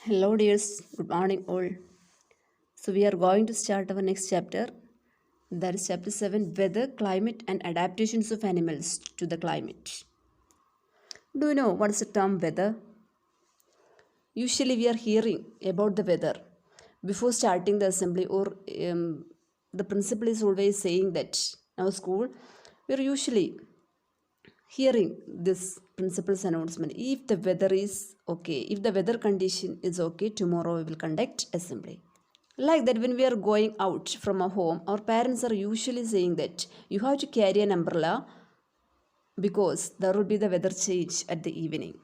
Hello, dears. Good morning, all. So, we are going to start our next chapter. That is chapter 7, Weather, Climate, and Adaptations of Animals to the Climate. Do you know what is the term weather? Usually, we are hearing about the weather before starting the assembly, or the principal is always saying that in our school we are usually hearing this principal's announcement. If the weather is okay, if the weather condition is okay, tomorrow we will conduct assembly. Like that, when we are going out from a home, our parents are usually saying that you have to carry an umbrella because there will be the weather change at the evening.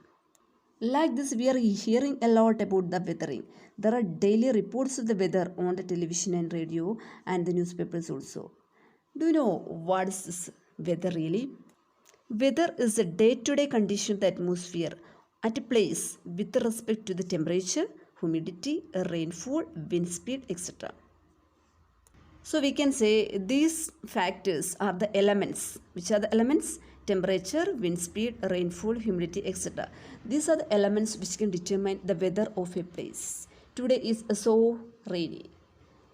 Like this, we are hearing a lot about the weathering. There are daily reports of the weather on the television and radio and the newspapers also. Do you know what is this weather really? Weather is a day-to-day condition of the atmosphere at a place with respect to the temperature, humidity, rainfall, wind speed, etc. So we can say these factors are the elements. Which are the elements? Temperature, wind speed, rainfall, humidity, etc. These are the elements which can determine the weather of a place. Today is so rainy.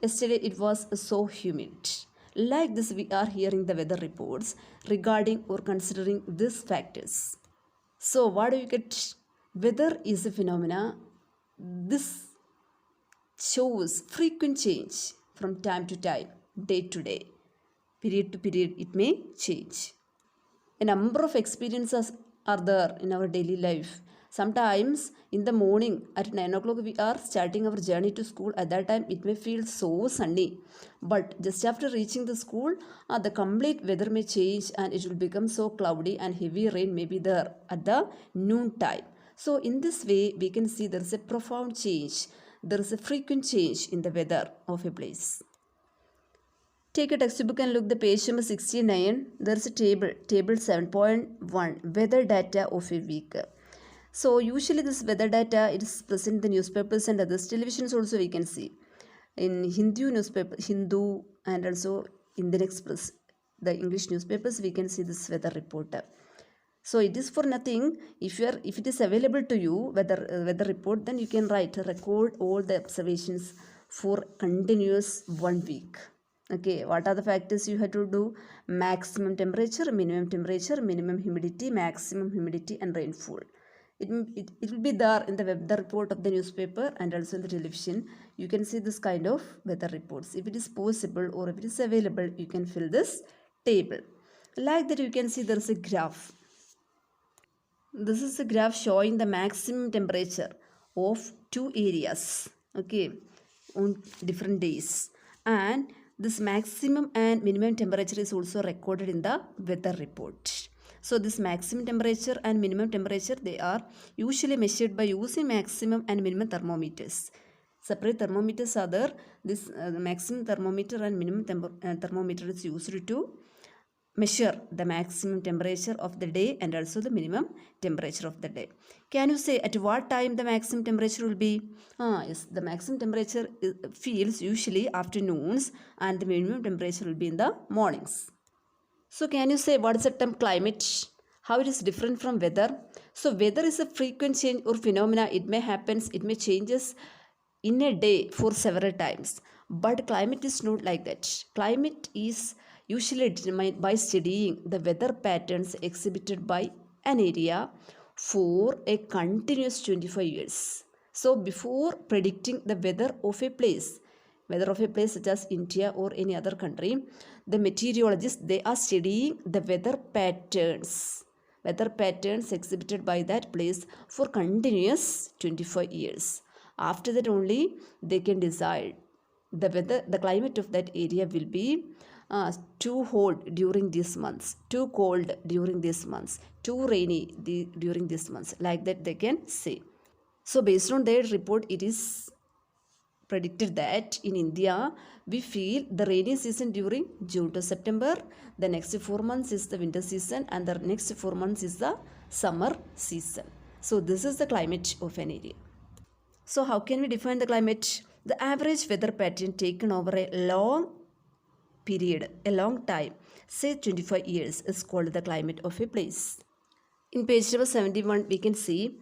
Yesterday it was so humid. Like this, we are hearing the weather reports regarding or considering these factors. So what do you get? Weather is a phenomena. This shows frequent change from time to time, day to day, period to period, it may change. A number of experiences are there in our daily life. Sometimes in the morning at 9 o'clock, we are starting our journey to school. At that time, it may feel so sunny. But just after reaching the school, the complete weather may change and it will become so cloudy and heavy rain may be there at the noon time. So, in this way, we can see there is a profound change. There is a frequent change in the weather of a place. Take a textbook and look the page number 69. There's a table 7.1, weather data of a week. So usually this weather data, it is present in the newspapers and others. Televisions also we can see. In Hindu newspaper, Hindu and also Indian Express, the English newspapers, we can see this weather report. So it is for nothing. If it is available to you, weather report, then you can record all the observations for continuous 1 week. Okay, what are the factors you have to do? Maximum temperature, minimum humidity, maximum humidity, and rainfall. It will be there in the weather report of the newspaper and also in the television. You can see this kind of weather reports. If it is possible or if it is available, you can fill this table. Like that, you can see there is a graph. This is a graph showing the maximum temperature of two areas, okay, on different days. And this maximum and minimum temperature is also recorded in the weather report. So this maximum temperature and minimum temperature, they are usually measured by using maximum and minimum thermometers. Separate thermometers are there. This maximum thermometer and minimum thermometer is used to measure the maximum temperature of the day and also the minimum temperature of the day. Can you say at what time the maximum temperature will be? Yes, the maximum temperature feels usually afternoons and the minimum temperature will be in the mornings. So can you say what is the term climate? How it is different from weather? So weather is a frequent change or phenomena. It may happens, it may changes in a day for several times. But climate is not like that. Climate is usually determined by studying the weather patterns exhibited by an area for a continuous 25 years. So before predicting the weather of a place, such as India or any other country, the meteorologists, they are studying the weather patterns exhibited by that place for continuous 25 years. After that only they can decide the climate of that area will be too hot during these months, too cold during these months, too rainy during these months. Like that they can say. So based on their report, it is predicted that in India we feel the rainy season during June to September. The next 4 months is the winter season and the next 4 months is the summer season. So this is the climate of an area. So how can we define the climate? The average weather pattern taken over a long period, a long time, say 25 years, is called the climate of a place. In page number 71, we can see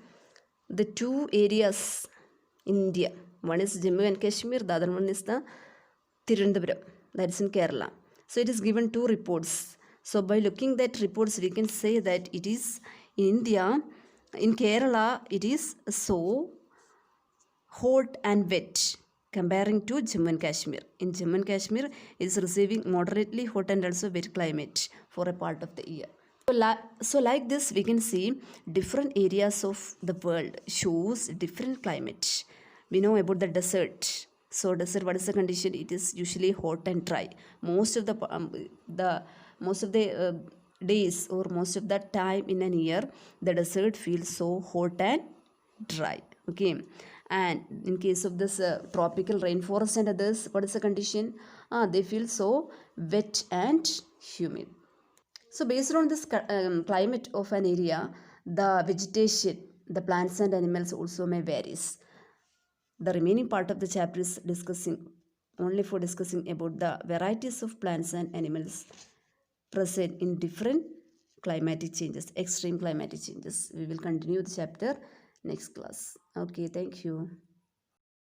the two areas India. One is Jammu and Kashmir, the other one is the Tirunelveli, that is in Kerala. So it is given two reports. So by looking at reports, we can say that it is in India, in Kerala, it is so hot and wet comparing to Jammu and Kashmir. In Jammu and Kashmir, it is receiving moderately hot and also wet climate for a part of the year. So like this, we can see different areas of the world shows different climate. We know about the desert. So desert, what is the condition? It is usually hot and dry. Most of the days or most of the time in an year, the desert feels so hot and dry. Okay, and in case of this tropical rainforest and others, what is the condition? They feel so wet and humid. So based on this climate of an area, the vegetation, the plants and animals also may varies. The remaining part of the chapter is discussing about the varieties of plants and animals present in different climatic changes, extreme climatic changes. We will continue the chapter next class. Okay, thank you.